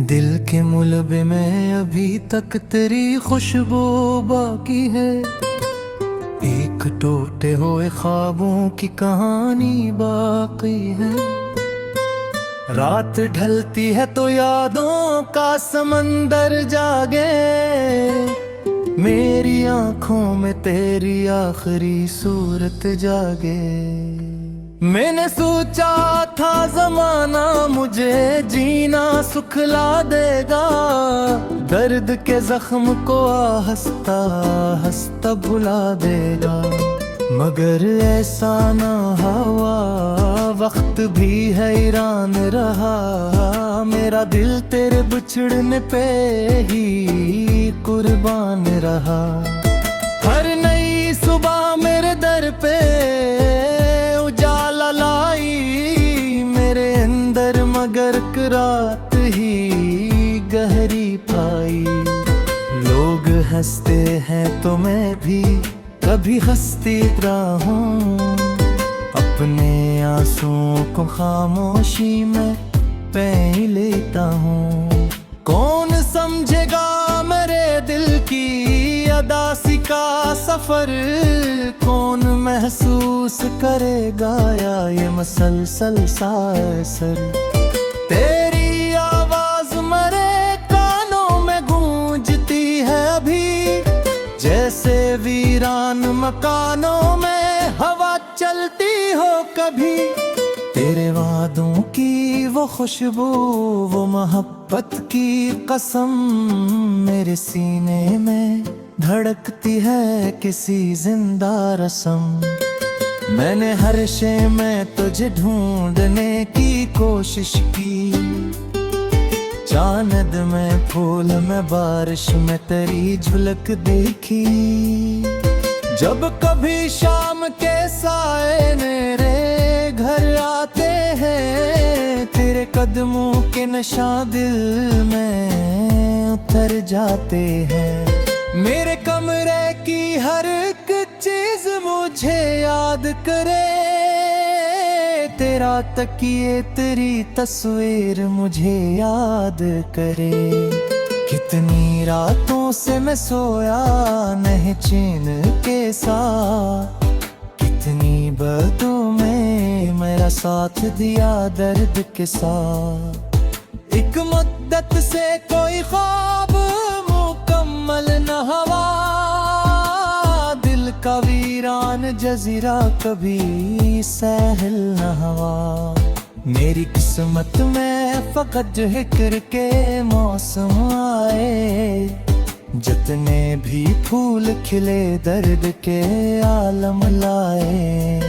दिल के मुलबे में अभी तक तेरी खुशबू बाकी है। एक टूटे हुए ख्वाबों की कहानी बाकी है। रात ढलती है तो यादों का समंदर जागे। मेरी आंखों में तेरी आखिरी सूरत जागे। मैंने सोचा था जमाना मुझे जीना सुखला देगा। दर्द के जख्म को हंसता हंसता भुला देगा। मगर ऐसा ना हुआ, वक्त भी हैरान रहा। मेरा दिल तेरे बिछड़ने पे ही कुर्बान रहा। हर नई सुबह मेरे दर पे उजाला लाई मेरे अंदर, मगर रात ही गहरी पाई। लोग हंसते हैं तो मैं भी कभी हंसती रहूं। अपने आंसुओं को खामोशी में पै लेता हूँ। कौन समझेगा मेरे दिल की अदासी का सफर। कौन महसूस करेगा या ये मसलसल सा असर। तेरी आवाज मेरे कानों में गूंजती है अभी, जैसे वीरान मकानों में हवा चलती हो कभी। तेरे वादों की वो खुशबू, वो मोहब्बत की कसम मेरे सीने में धड़कती है किसी जिंदा रस्म। मैंने हर शय में तुझे ढूंढने की कोशिश की। चांद में फूल में बारिश में तेरी झलक देखी। जब कभी शाम के साए मेरे घर आते हैं, तेरे कदमों के निशान दिल में उतर जाते हैं। मेरे कमरे की हर एक चीज मुझे याद करे। तेरा तकिए तेरी तस्वीर मुझे याद करे। कितनी रातों से मैं सोया नहीं चैन के साथ। कितनी बातों में मेरा साथ दिया दर्द के साथ। एक मुद्दत से कोई ख्वाब मुकम्मल न हुआ। दिल का वीरान जजीरा कभी सहल न हुआ। मेरी किस्मत में फकत जिक्र के मौसम आए। जितने भी फूल खिले दर्द के आलम लाए।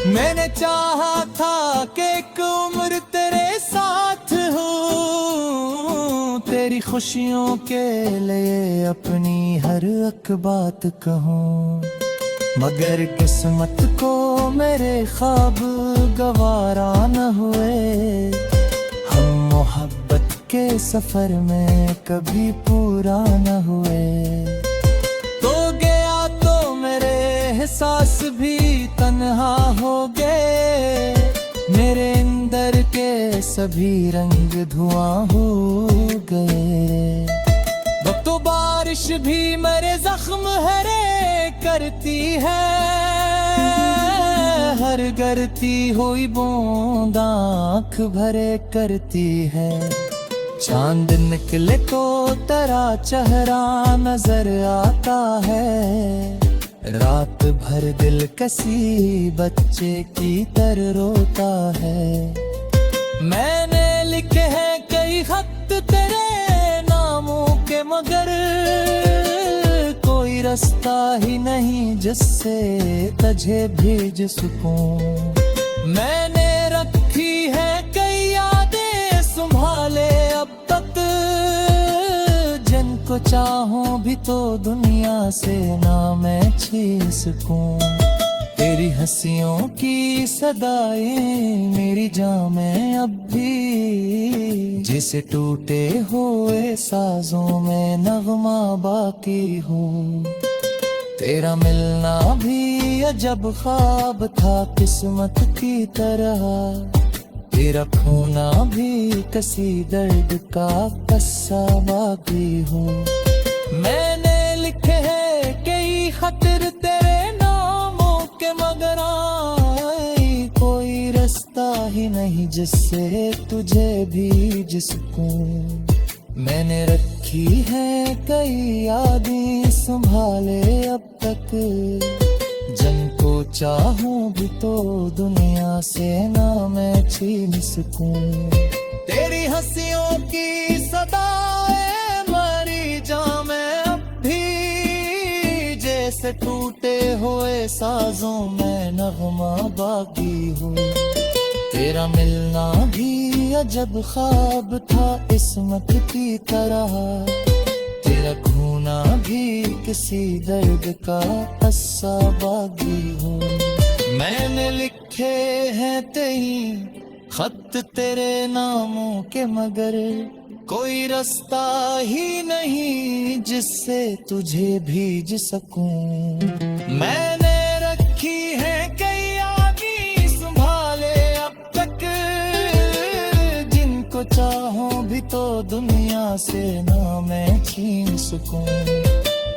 मैंने चाहा था कि एक उम्र तेरे साथ हूँ। तेरी खुशियों के लिए अपनी हर एक बात कहूँ। मगर किस्मत को मेरे ख्वाब गवारा न हुए। हम मोहब्बत के सफर में कभी पूरा न हुए। तो गया तो मेरे एहसास भी तन्हा हो गए। मेरे अंदर के सभी रंग धुआं हो गए। तो बारिश भी मेरे जख्म हरे करती है। हर गिरती हुई बूंद आँख भरे करती है। चांद निकले तो तेरा चेहरा नजर आता है। रात भर दिल किसी बच्चे की तरह रोता है। मैंने लिखे हैं कई खत तेरे नामों के, मगर कोई रास्ता ही नहीं जिससे तुझे भेज सकूं। मैंने रखी है कई यादें संभाले अब तक, जिनको चाहूं भी तो दुनिया से ना मैं छीन सकूं। तेरी हंसियों की सदाएं मेरी जान में अब भी, जिसे टूटे हुए साजों में नगमा बाकी हो। तेरा मिलना भी अजब ख्वाब था किस्मत की तरह। तेरा खोना भी किसी दर्द का कस्सा बाकी हूँ। मैंने लिखे हैं कई खतर तेरे नामों के, मगर आई कोई रास्ता ही नहीं जिससे तुझे भीज सकूं। मैंने रखी है कई यादें संभाले अब तक, जिनको चाहूं भी तो दुनिया से ना मैं छीन सकूं। तेरी हंसियों की सदाएं मरी जा मैं अब भी, जैसे टूटे हुए साजों में नगमा बाकी हूँ। तेरा मिलना भी अजब ख्वाब था किस्मत की तरह, तेरा खोना भी किसी दर्द का कस्सा बागी हूँ। मैंने लिखे हैं कई खत तेरे नामों के, मगर कोई रास्ता ही नहीं जिससे तुझे भीज सकूं। मैंने रखी है कई यादें संभाले अब तक, जिनको चाहूं भी तो दुनिया से ना मैं छीन सकूं।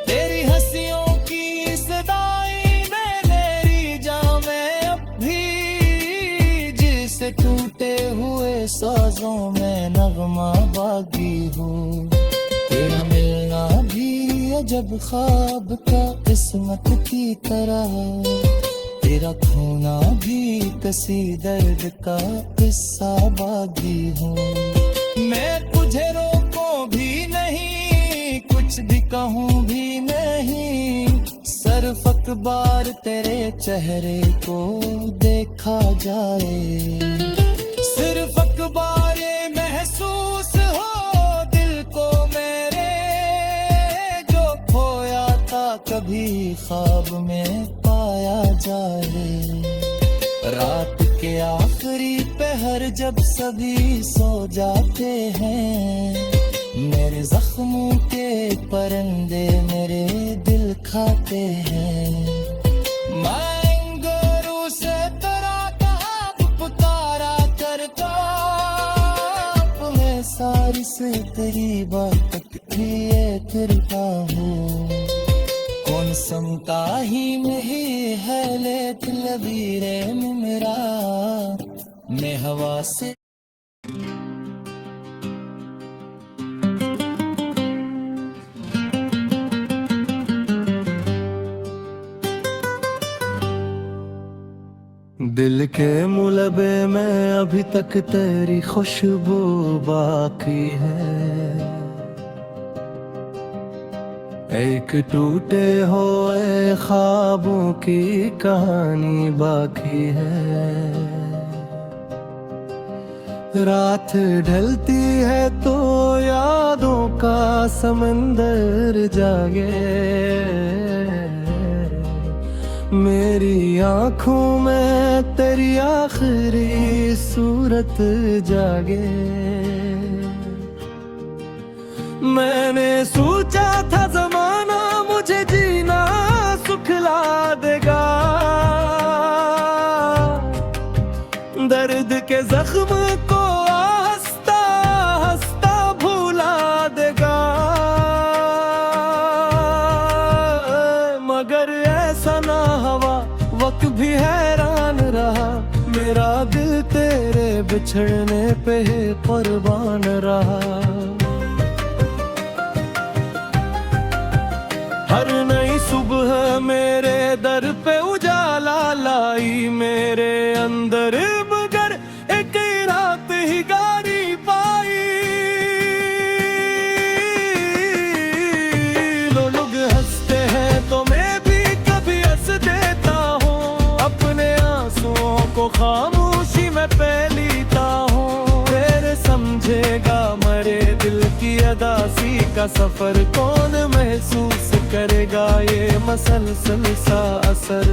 तेरी हंसियों की सदाई में मेरी जान मैं अब भी, जिसे टूटे हुए साजों में नगमा बागी हूँ। तेरा मिलना भी अजब ख्वाब का किस्मत की तरह, तेरा खोना भी किसी दर्द का किस्सा बागी हूँ। मैं तुझे रोकूं भी नहीं, कुछ भी कहूँ भी नहीं, सिर्फ अखबार तेरे चेहरे को देखा जाए। सिर्फ अखबार महसूस हो दिल को मेरे, जो खोया था कभी ख्वाब में पाया जाए। रात के आखिरी पहर जब सभी सो जाते हैं, मेरे जख्मों के परिंदे मेरे दिल खाते हैं। मैं गुरु से तेरा ताप पुकारा करता, मैं सारी से तेरी बात तक लिए फिरता हूँ। कौन समता ही में ही है लेट लबीरे में मेरा, मैं हवा से दिल के मुलबे में अभी तक तेरी खुशबू बाकी है। एक टूटे हुए ख्वाबों की कहानी बाकी है। रात ढलती है तो यादों का समंदर जागे, मेरी आँखों में तेरी आखिरी सूरत जागे। मैंने सोचा था जमाना मुझे जीना सुखला देगा, दर्द के जख्म को हंसता हंसता भुला देगा। मगर ऐसा ना हुआ, वक्त भी हैरान रहा, मेरा दिल तेरे बिछड़ने पे कुर्बान रहा। हर नई सुबह मेरे दर पे उजाला लाई, मेरे अंदर मगर एक रात ही गारी पाई। लोग हंसते हैं तो मैं भी कभी हंस देता हूँ, अपने आंसुओं को खामोशी में पै लेता हूँ। तेरे समझेगा मरे दिल की अदासी का सफर कौन महसूस करेगा ये मसलसल सा असर।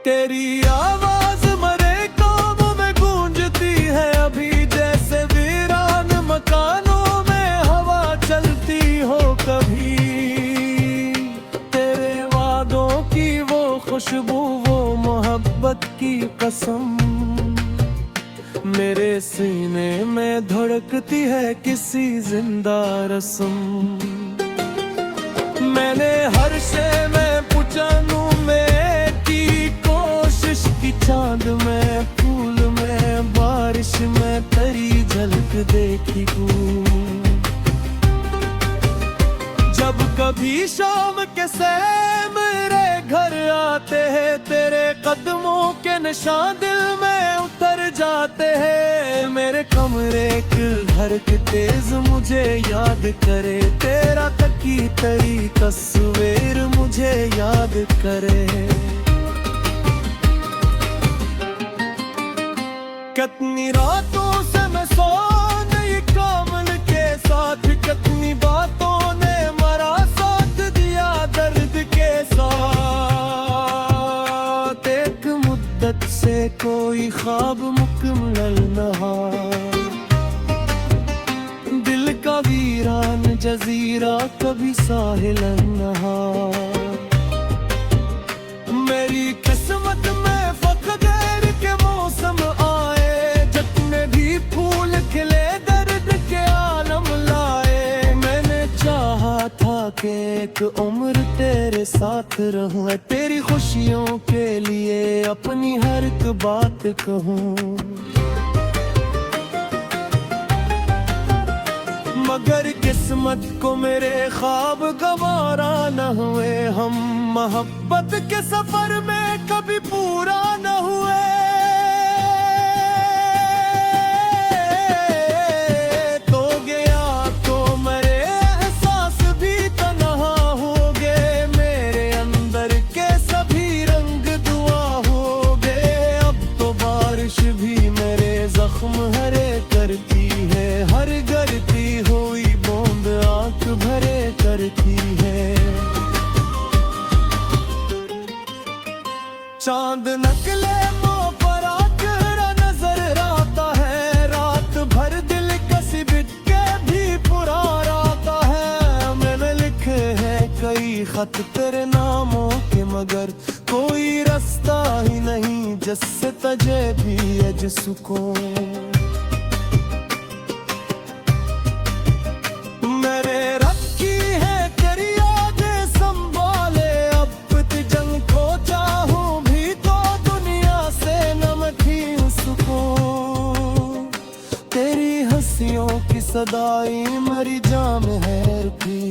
तेरी आवाज मरे कानों में गूंजती है अभी, जैसे वीरान मकानों में हवा चलती हो कभी। तेरे वादों की वो खुशबू वो मोहब्बत मोहब्बत की कसम मेरे सीने में धड़कती है किसी जिंदा रस्म। मैंने हर शे में पुचानू में की कोशिश की, चांद में फूल में बारिश में तेरी झलक देखी हूँ। जब कभी शाम के समय मेरे घर आते हैं, तेरे कदमों के निशान दिल में उतर जाते हैं। मेरे कमरे की धड़क तेज मुझे याद करे, तेरा तकी तेरी तस्वीर मुझे याद करे। कितनी रातों से मैं सो नहीं कामल के साथ, कितनी बातों ने मरा साथ दिया दर्द के साथ। एक मुद्दत से कोई ख्वाब मुकम्मल नहा, दिल का वीरान जजीरा कभी साहिल नहा। मेरी किस्मत में फकदर के मौसम आए, जितने भी फूल खिले दर्द के आलम लाए। मैंने चाहा था कि एक उम्र तेरे साथ रहूं, तेरी खुशियों के लिए अपनी हर एक बात कहूं। मगर किस्मत को मेरे ख्वाब गवारा न हुए, हम मोहब्बत के सफर में कभी पूरा न हुए। तो गया तो मेरे एहसास भी तन्हा हो गए, मेरे अंदर के सभी रंग दुआ हो गए। अब तो बारिश भी मेरे जख्म हरे करती है, हर गरती हुई बूंद आंख भरे करती है। चांद नकले मुंह पर आकर नजर आता है, रात भर दिल कसी बिट के भी पुरार आता है। मैंने लिखे हैं कई खत तेरे नामों के, मगर कोई रास्ता ही नहीं जिससे तुझे भी अज सुकून। मैंने रखी है तेरी यादें संभाले, अब जंग को चाहूं भी तो दुनिया से न मठी सुकून। तेरी हंसियों की सदाई मरी जाम है रुकी,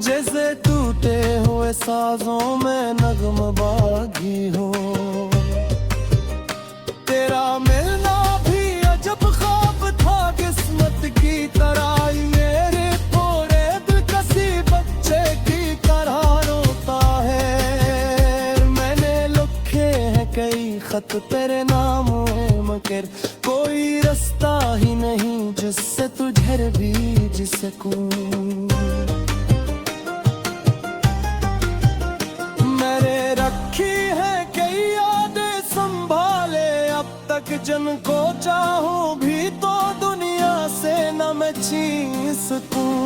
जैसे टूटे हुए साजों में नगम बागी हो। तेरा मिलना भी अजब ख्वाब था किस्मत की तरह, मेरे पूरे दिल किसी बच्चे की तरह रोता है। मैंने लिखे हैं कई खत तेरे नामों मगर कोई रास्ता ही नहीं जिससे तुझे भी सकूं। मैंने रखी है कई यादें संभाले, अब तक जिनको चाहूं भी तो दुनिया से न मैं छीन सकूं।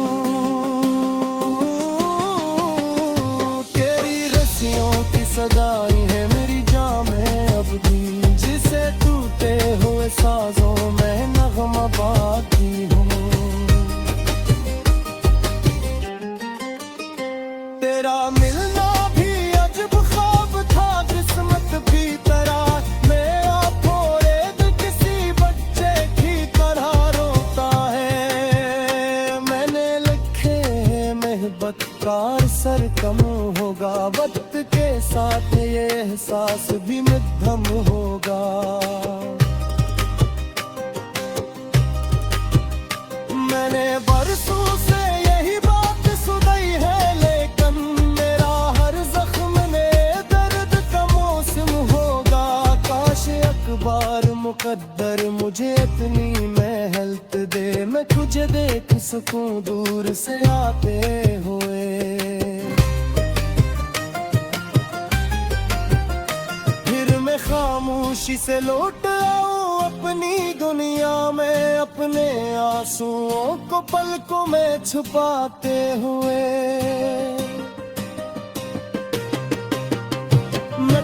तेरी रस्सियों की सगाई है मेरी जाम है अब भी, जिसे टूटे हुए साजों में नगमा बाकी हूँ। तेरा मिलना भी अजब ख्वाब था किस्मत की तरह, मेरा फोड़े दिल किसी बच्चे की तरह रोता है। मैंने लिखे मोहब्बत का असर कम होगा, वक्त के साथ ये एहसास भी मध्यम होगा। मैंने बरसों से यही बात सुनी है, लेकिन मेरा हर जख्म में दर्द का मौसम होगा। काश अखबार मुकद्दर मुझे इतनी मेहनत दे, मैं तुझे देख सकूं दूर से आते हुए। फिर मैं खामोशी से लौट आऊं अपनी दुनिया में, अपने आंसुओं को पलकों में छुपाते हुए। मैं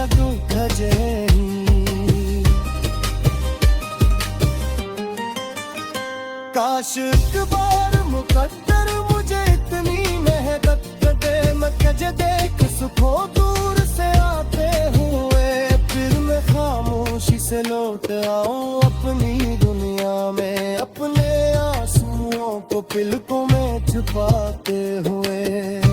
जग गजे काश एक बार मुकद्दर मुझे इतनी मेहनत दे मैं कजे देख सुखों दूर से आते हुए फिर मैं खामोशी से लौट आऊं अपनी दुनिया में अपने आंसुओं को पलकों में छुपाते हुए